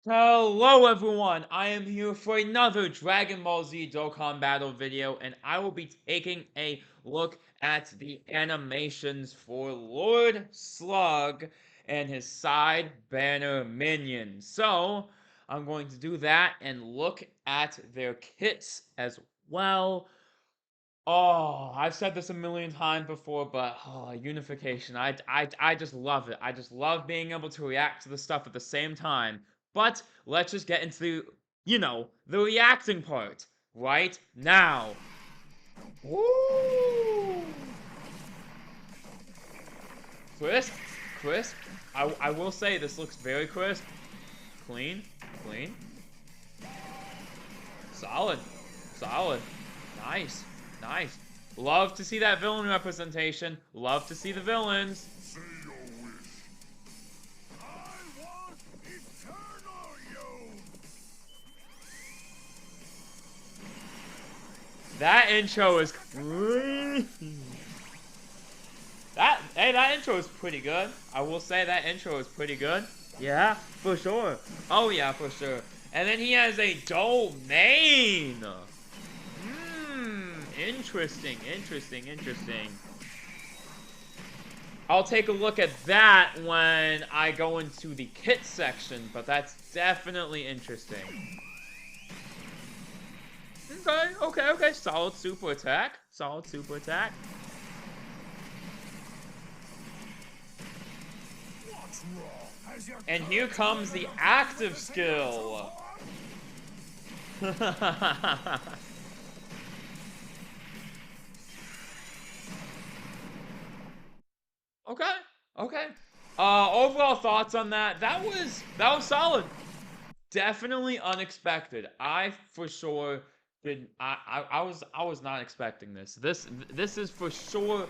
Hello everyone, I am here for another Dragon Ball Z Dokkan Battle video, and I will be taking a look at the animations for Lord Slug and his side banner minions. So, I'm going to do that and look at their kits as well. Oh, I've said this a million times before, but unification. I just love it. I just love being able to react to the stuff at the same time. But let's just get into, the reacting part right now. Woo! Crisp, crisp. I will say this looks very crisp. Clean, clean. Solid, solid. Nice, nice. Love to see that villain representation. Love to see the villains. Say your wish. I want eternal youth. That intro is crazy. That intro is pretty good. I will say that intro is pretty good. Yeah, for sure. Oh yeah, for sure. And then he has a domain. Interesting, interesting, interesting. I'll take a look at that when I go into the kit section, but that's definitely interesting. Okay. Solid super attack. Solid super attack. What's wrong? Has your And here comes the active skill. Okay. Overall thoughts on that? That was solid. Definitely unexpected. I for sure did. I was not expecting this. This is for sure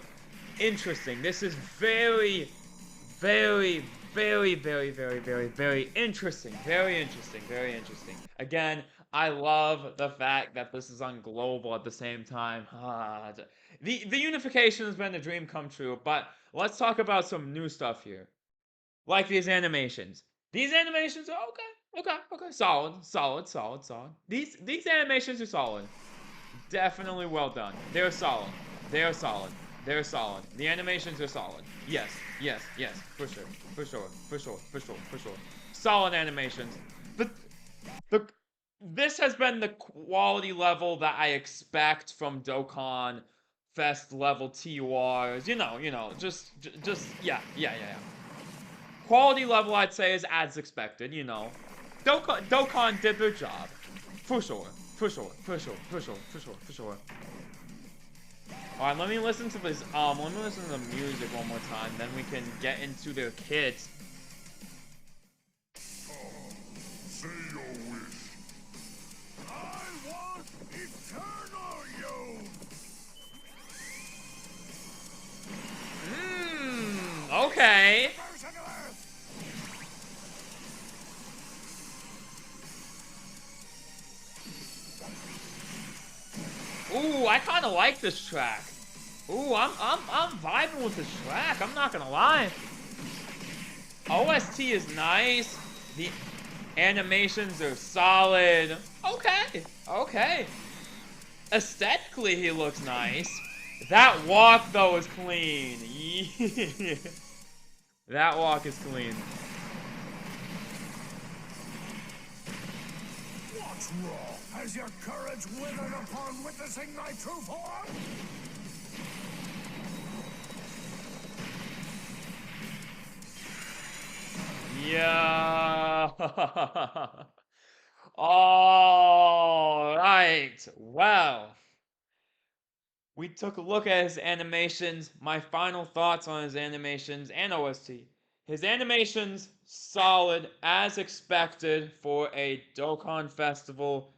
interesting. This is very, very, very, very, very, very, very interesting. Very interesting. Very interesting. Again, I love the fact that this is on global at the same time. The unification has been a dream come true, but let's talk about some new stuff here. Like these animations. These animations are okay. Solid. These animations are solid. Definitely well done. They're solid. They're solid. They're solid. The animations are solid. Yes. For sure. Solid animations. The this has been the quality level that I expect from Dokkan Fest level TURs. Just yeah. Quality level, I'd say, is as expected, Dokkan did their job. For sure. Alright, let me listen to this, let me listen to the music one more time, then we can get into their kits. Say your wish. I want eternal youth. Okay. Ooh, I kind of like this track. Ooh, I'm vibing with this track. I'm not gonna lie. OST is nice. The animations are solid. Okay. Aesthetically, he looks nice. That walk, though, is clean. Yeah. That walk is clean. What's wrong? Has your courage withered upon witnessing my true form? Yeah. All right. Well, we took a look at his animations. My final thoughts on his animations and OST. His animations, solid, as expected for a Dokkan festival.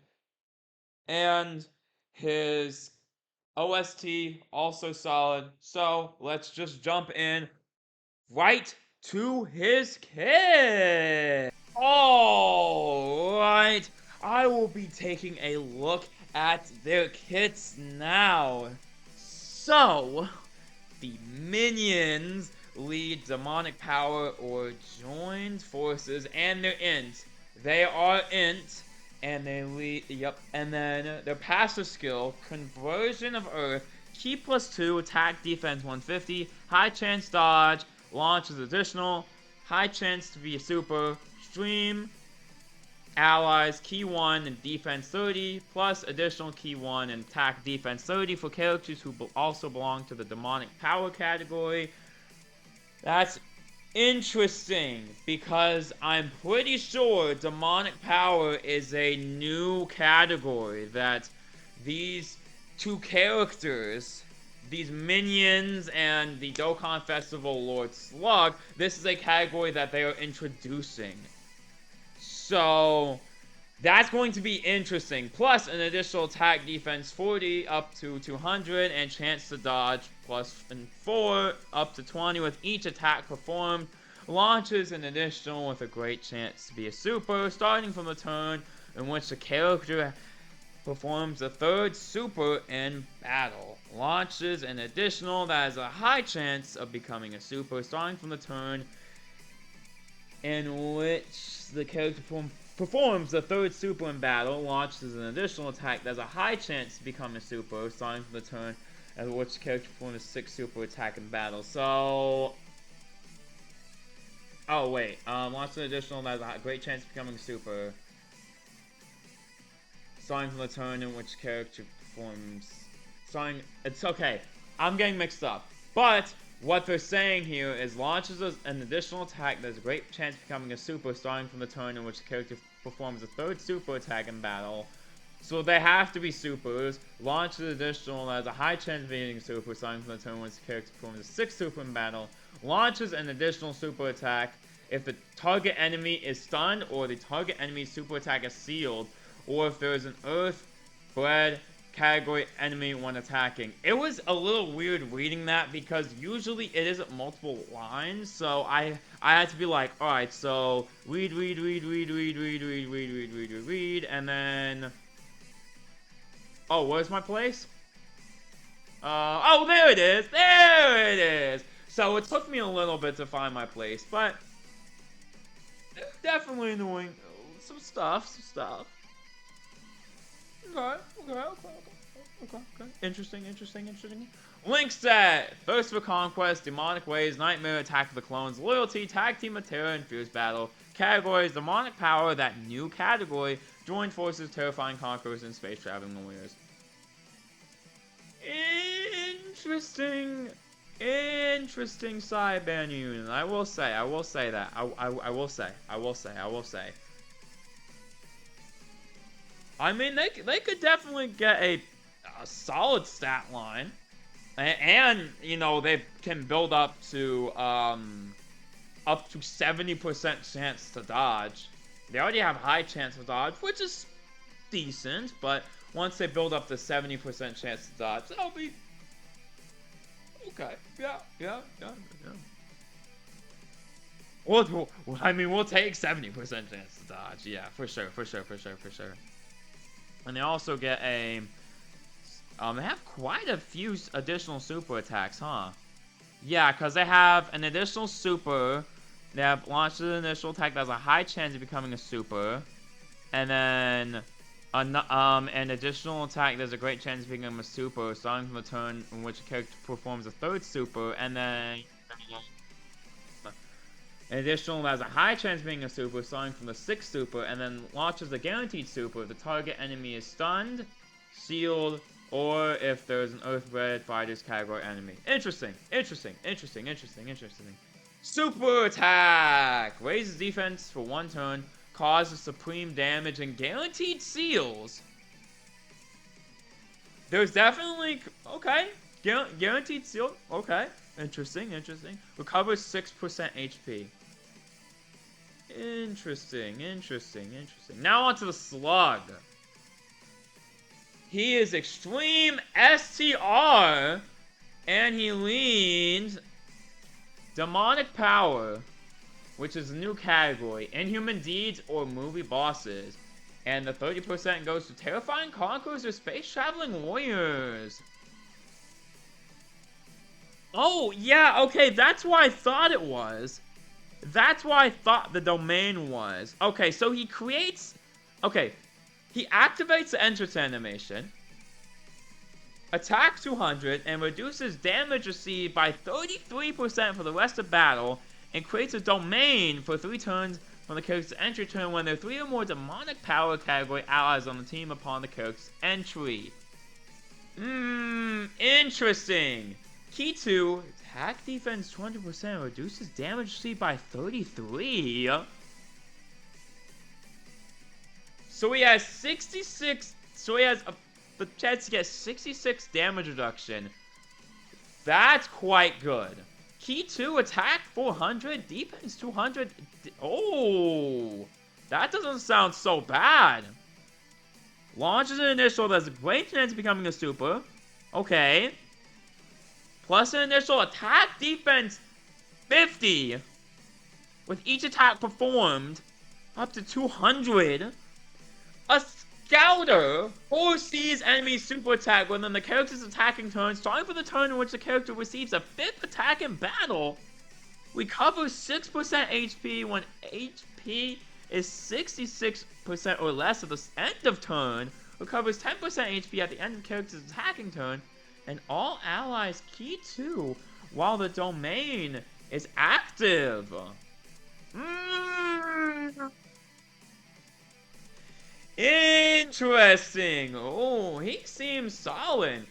And his OST, also solid. So, let's just jump in right to his kit. All right, I will be taking a look at their kits now. So, the minions lead demonic power or joined forces, and their int They are int, and they lead. Yep. And then their passive skill, Conversion of Earth, Ki +2, attack defense 150, high chance dodge, launch is additional, high chance to be a super, stream, allies, Ki 1 and defense 30, plus additional Ki 1 and attack defense 30 for characters who also belong to the demonic power category. That's interesting, because I'm pretty sure demonic power is a new category that these two characters, these minions and the Dokkan Festival Lord Slug, this is a category that they are introducing. So that's going to be interesting. Plus an additional attack defense 40 up to 200 and chance to dodge +4 up to 20 with each attack performed. Launches an additional with a great chance to be a super starting from the turn in which the character performs a third super in battle. Launches an additional that has a high chance of becoming a super starting from the turn in which the character performs the third super in battle. Launches an additional attack that has a high chance to become a super starting from the turn in which the character performs a sixth super attack in battle. So... oh, wait. Launches an additional that has a great chance of becoming a super starting from the turn in which character performs... it's okay. I'm getting mixed up. But what they're saying here is launches an additional attack that has a great chance of becoming a super starting from the turn in which the character performs a third super attack in battle. So they have to be supers. Launches an additional that has a high chance of being a super starting from the turn in which the character performs a sixth super in battle. Launches an additional super attack if the target enemy is stunned or the target enemy's super attack is sealed, or if there is an earth, bread, category enemy when attacking. It was a little weird reading that because usually it isn't multiple lines, so I had to be like, alright, so read, and then... oh, where's my place? Oh, there it is! There it is! So it took me a little bit to find my place, but definitely doing some stuff. Okay. Interesting. Link set! Thirst for Conquest, Demonic Ways, Nightmare, Attack of the Clones, Loyalty, Tag Team of Terror, and Fierce Battle. Categories, Demonic Power, that new category. Joined Forces, Terrifying Conquerors, and Space Traveling Warriors. Interesting side banner unit. I will say that. I will say. I mean, they could definitely get a solid stat line, and you know they can build up to 70% chance to dodge. They already have high chance of dodge, which is decent, but once they build up to 70% chance to dodge, that'll be okay. Yeah. We'll take 70% chance to dodge. Yeah, for sure. And they also get a... they have quite a few additional super attacks, huh? Yeah, because they have an additional super. They have launched an initial attack that has a high chance of becoming a super. And then... an additional attack there's a great chance of becoming a super, starting from a turn in which a character performs a third super, and then... an additional that has a high chance of being a super, starting from the sixth super, and then launches a guaranteed super if the target enemy is stunned, sealed, or if there's an Earth-Bred Fighters category enemy. Interesting. Super attack! Raises defense for one turn, causes supreme damage, and guaranteed seals. There's definitely... okay. Guaranteed seal. Okay. Interesting. Recovers 6% HP. Interesting. Now onto the Slug. He is extreme STR, and he leads Demonic Power, which is a new category, Inhuman Deeds or Movie Bosses. And the 30% goes to Terrifying Conquerors or Space Traveling Warriors. Oh, yeah, okay, that's what I thought it was. That's what I thought the domain was. Okay, so he creates... Okay, he activates the entrance animation, attacks 200, and reduces damage received by 33% for the rest of battle, and creates a domain for 3 turns from the character's entry turn when there are 3 or more demonic power category allies on the team upon the character's entry. Interesting. Key 2, attack defense 200%, reduces damage received by 33. So he has 66, so he has the chance to get 66 damage reduction. That's quite good. Key 2, attack 400, defense 200. Oh, that doesn't sound so bad. Launches an initial that has a great chance of becoming a super. Okay. Plus an initial attack defense 50. With each attack performed, up to 200. A Scouter foresees enemy super attack within the character's attacking turn, starting from the turn in which the character receives a 5th attack in battle. Recovers 6% HP when HP is 66% or less at the end of turn. Recovers 10% HP at the end of the character's attacking turn. And all allies key 2 while the domain is active. Interesting. Oh, he seems solid.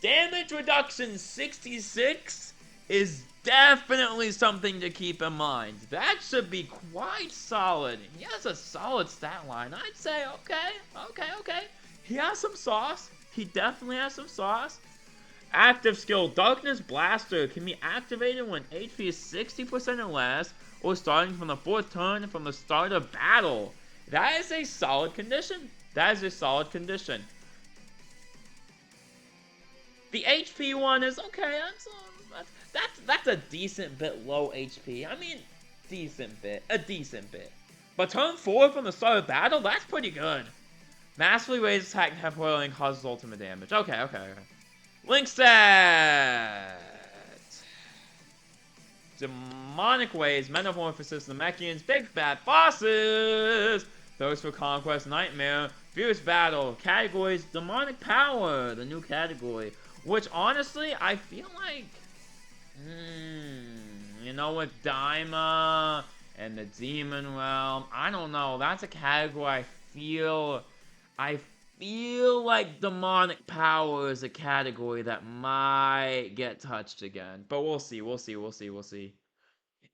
Damage reduction 66 is definitely something to keep in mind. That should be quite solid. He has a solid stat line. I'd say, okay. He has some sauce. He definitely has some sauce. Active skill, Darkness Blaster can be activated when HP is 60% or less, or starting from the 4th turn from the start of battle. That is a solid condition. The HP one is okay. That's a decent bit low HP. I mean, a decent bit. But turn 4 from the start of battle, that's pretty good. Massively raises attack temporarily and causes ultimate damage. Okay. Link set. Demonic Ways, Metamorphosis, Namekians, Big Bad Bosses. Thirst for Conquest, Nightmare, Fierce Battle, categories, Demonic Power, the new category. Which, honestly, I feel like, you know, with Daima and the Demon Realm, I don't know, that's a category I feel like Demonic Power is a category that might get touched again. But we'll see.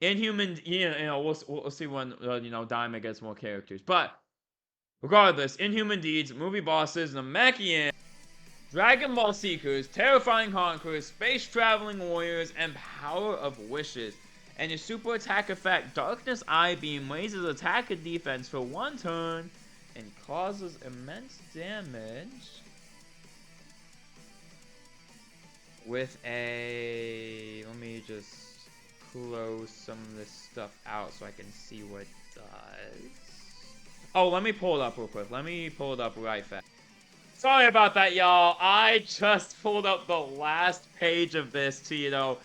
Inhuman, we'll see when, Daima gets more characters. But, regardless, Inhuman Deeds, Movie Bosses, Namekian, Dragon Ball Seekers, Terrifying Conquerors, Space Traveling Warriors, and Power of Wishes. And your super attack effect, Darkness Eye Beam, raises attack and defense for 1 turn, and causes immense damage with a... Let me just close some of this stuff out so I can see what it does. Oh, let me pull it up real quick. Let me pull it up right fast. Sorry about that, y'all. I just pulled up the last page of this to,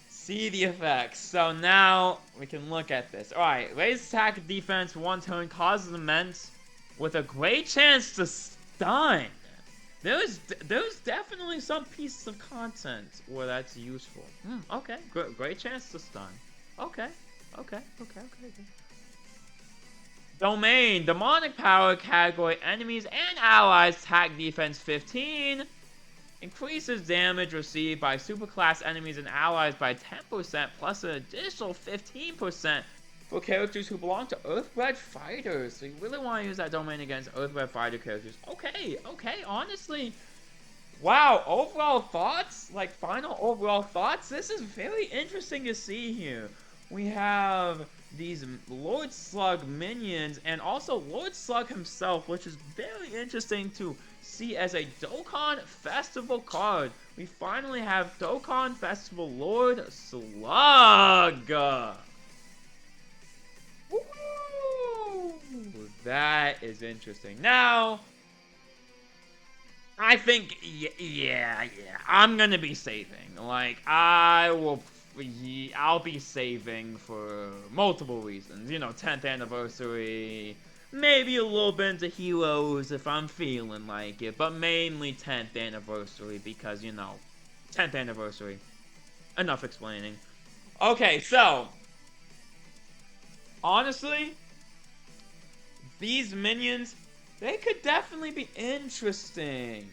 see the effects. So now we can look at this. Alright, raise attack defense 1 turn, causes immense, with a great chance to stun. There's definitely some pieces of content where that's useful. Okay, great chance to stun. Okay. Domain, Demonic Power category, enemies and allies attack defense 15. Increases damage received by superclass enemies and allies by 10% plus an additional 15% for characters who belong to Earthbred Fighters. So you really want to use that domain against Earthbred Fighter characters. Okay, honestly. Wow, overall thoughts? Like, final overall thoughts? This is very interesting to see here. We have these Lord Slug minions, and also Lord Slug himself, which is very interesting to see as a Dokkan Festival card. We finally have Dokkan Festival Lord Slug! Woo! That is interesting. Now, I think, yeah, I'm gonna be saving. Like, I will I'll be saving for multiple reasons. You know, 10th anniversary, maybe a little bit into Heroes if I'm feeling like it, but mainly 10th anniversary because, you know, 10th anniversary. Enough explaining. Okay, so, honestly, these minions, they could definitely be interesting.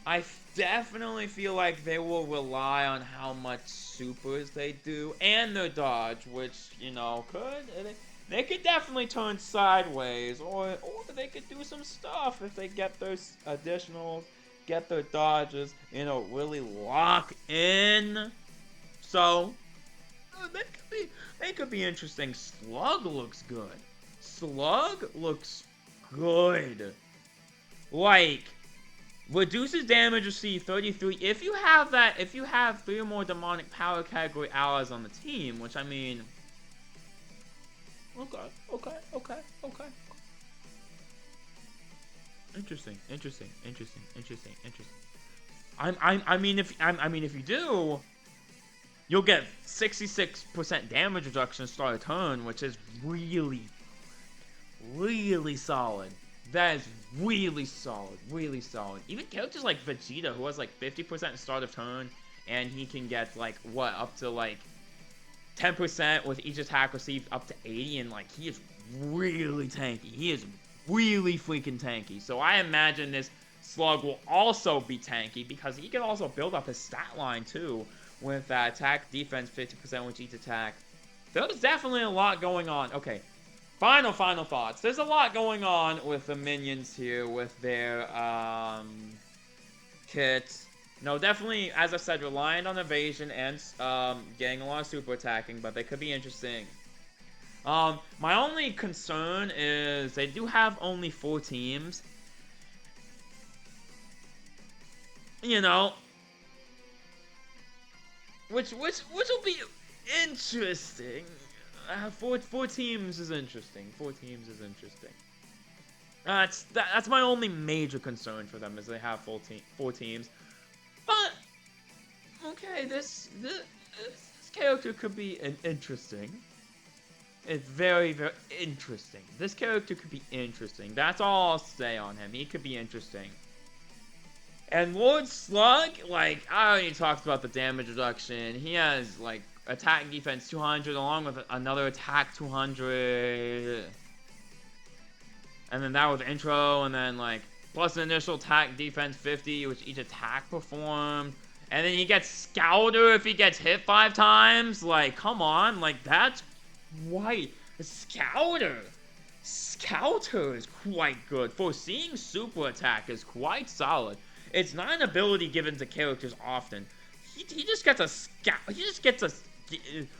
I definitely feel like they will rely on how much supers they do and their dodge, which, you know, they could definitely turn sideways, or they could do some stuff if they get those additionals, get their dodges, you know, really lock in. So, they could be interesting. Slug looks good. Slug looks good. Like, reduces damage received 33. If you have 3 or more demonic power category allies on the team, which I mean, okay. Interesting. I mean, if you do, you'll get 66% damage reduction start a turn, which is really solid. That is really solid. Even characters like Vegeta, who has like 50% start of turn, and he can get like, what, up to like 10% with each attack received up to 80, and like, he is really tanky. He is really freaking tanky. So I imagine this Slug will also be tanky, because he can also build up his stat line too, with attack, defense, 50% with each attack. There's definitely a lot going on. Okay. Final thoughts. There's a lot going on with the minions here, with their, kits. No, definitely, as I said, reliant on evasion and, getting a lot of super attacking, but they could be interesting. My only concern is they do have only 4 teams. You know, which will be interesting. 4 teams is interesting. That's my only major concern for them, is they have 4 teams. But okay, this character could be interesting. It's very interesting. This character could be interesting. That's all I'll say on him. He could be interesting. And Lord Slug, like, I already talked about the damage reduction. He has, like, attack and defense 200 along with another attack 200. And then that was intro, and then, like, plus an initial attack defense 50, which each attack performed. And then he gets Scouter if he gets hit 5 times. Like, come on. Like, that's quite... Scouter is quite good. Foreseeing super attack is quite solid. It's not an ability given to characters often. He just gets a scout. He just gets a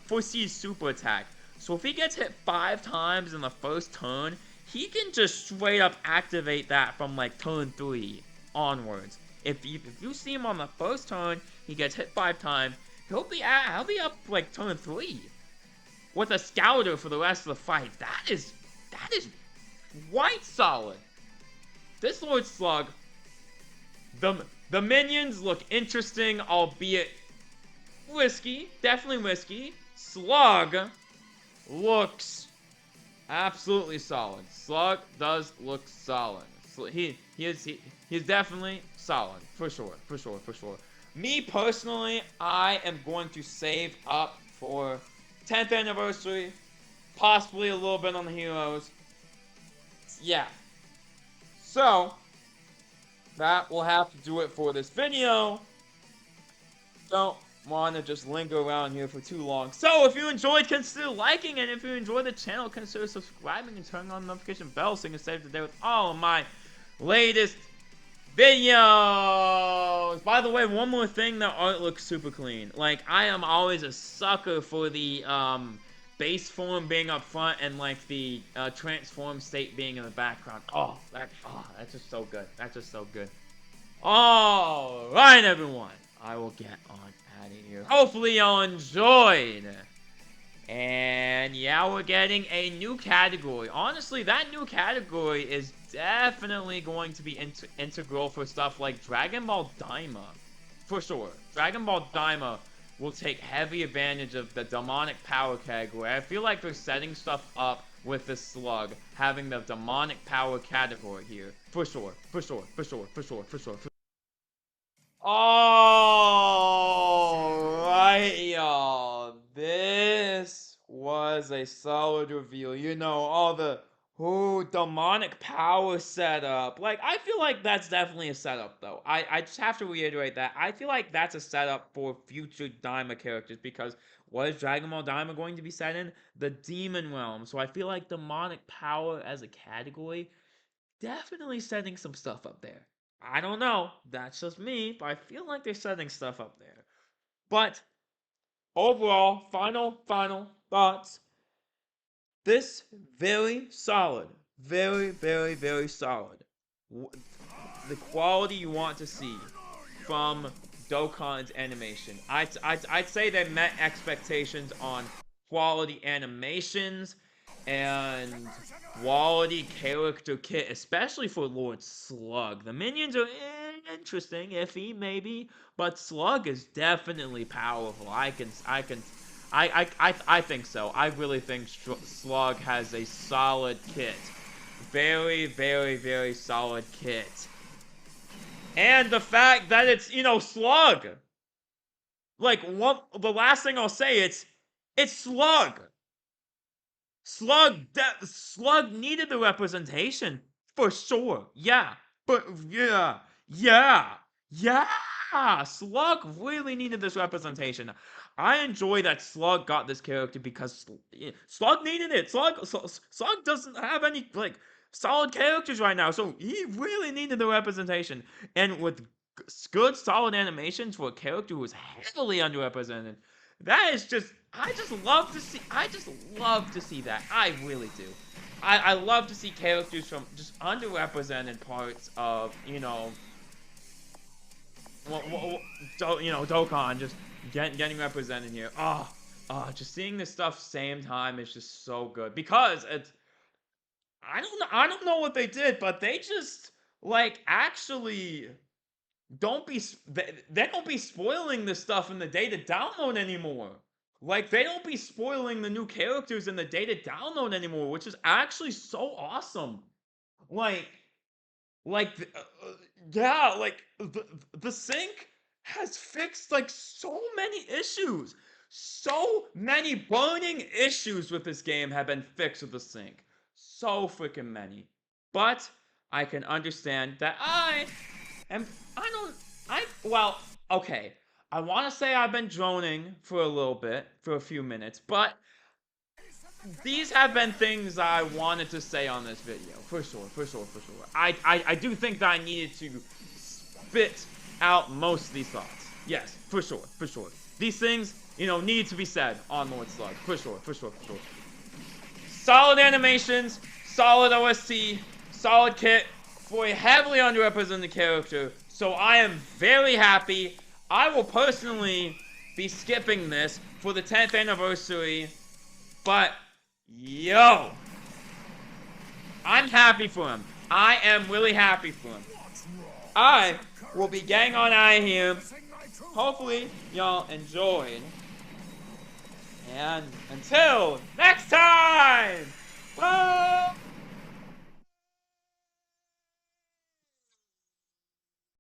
foresee super attack. So if he gets hit 5 times in the first turn, he can just straight up activate that from like turn 3 onwards. If you see him on the first turn, he gets hit 5 times. He'll be up like turn 3 with a Scouter for the rest of the fight. That is quite solid. This Lord Slug. The minions look interesting, albeit risky. Definitely risky. Slug looks absolutely solid. Slug does look solid. He's definitely solid. For sure. Me personally, I am going to save up for 10th anniversary. Possibly a little bit on the heroes. Yeah. So that will have to do it for this video. Don't want to just linger around here for too long. So if you enjoyed, consider liking, and if you enjoyed the channel, consider subscribing and turning on the notification bell so you can stay up to date with all of my latest videos. By the way, one more thing, the art looks super clean. Like, I am always a sucker for the base form being up front and like the transform state being in the background. That's just so good. Alright, everyone. I will get on out of here. Hopefully y'all enjoyed. And yeah, we're getting a new category. Honestly, that new category is definitely going to be integral for stuff like Dragon Ball Daima. For sure. Dragon Ball Daima will take heavy advantage of the demonic power category. I feel like they're setting stuff up with the Slug, having the demonic power category here. For sure, for sure, for sure, for sure, for sure. Alright, y'all. This was a solid reveal. You know, all the demonic power setup. Like, I feel like that's definitely a setup, though. I just have to reiterate that. I feel like that's a setup for future Daima characters, because what is Dragon Ball Daima going to be set in? The Demon Realm. So I feel like demonic power as a category, definitely setting some stuff up there. I don't know. That's just me, but I feel like they're setting stuff up there. But overall, final thoughts. This very solid, very solid. The quality you want to see from Dokkan's animation. I'd say they met expectations on quality animations and quality character kit, especially for Lord Slug. The minions are interesting, iffy maybe, but Slug is definitely powerful. I think so. I really think Slug has a solid kit. Very solid kit. And the fact that it's, Slug. Like, the last thing I'll say, it's Slug. Slug needed the representation, for sure. Yeah. But, yeah. Slug really needed this representation. I enjoy that Slug got this character because Slug needed it. Slug doesn't have any, like, solid characters right now, so he really needed the representation. And with good, solid animations for a character who was heavily underrepresented, that is just, I just love to see that. I really do. I love to see characters from just underrepresented parts of, Dokkan just getting represented here. Just seeing this stuff same time is just so good, because it's, I don't know what they did, but they just, like, actually they don't be spoiling this stuff in the data download anymore. Like, they don't be spoiling the new characters in the data download anymore, which is actually so awesome. Like, the sync has fixed, like, so many issues. So many burning issues with this game have been fixed with the sync. So freaking many. But I can understand that okay. I want to say I've been droning for a little bit, for a few minutes, but these have been things I wanted to say on this video, for sure. I do think that I needed to spit out most of these thoughts. Yes, for sure. These things, need to be said on Lord Slug, for sure. Solid animations, solid OST, solid kit for a heavily underrepresented character, so I am very happy. I will personally be skipping this for the 10th anniversary, but yo, I'm happy for him. I am really happy for him. I will be getting on out of here. Hopefully, y'all enjoyed. And until next time, bye!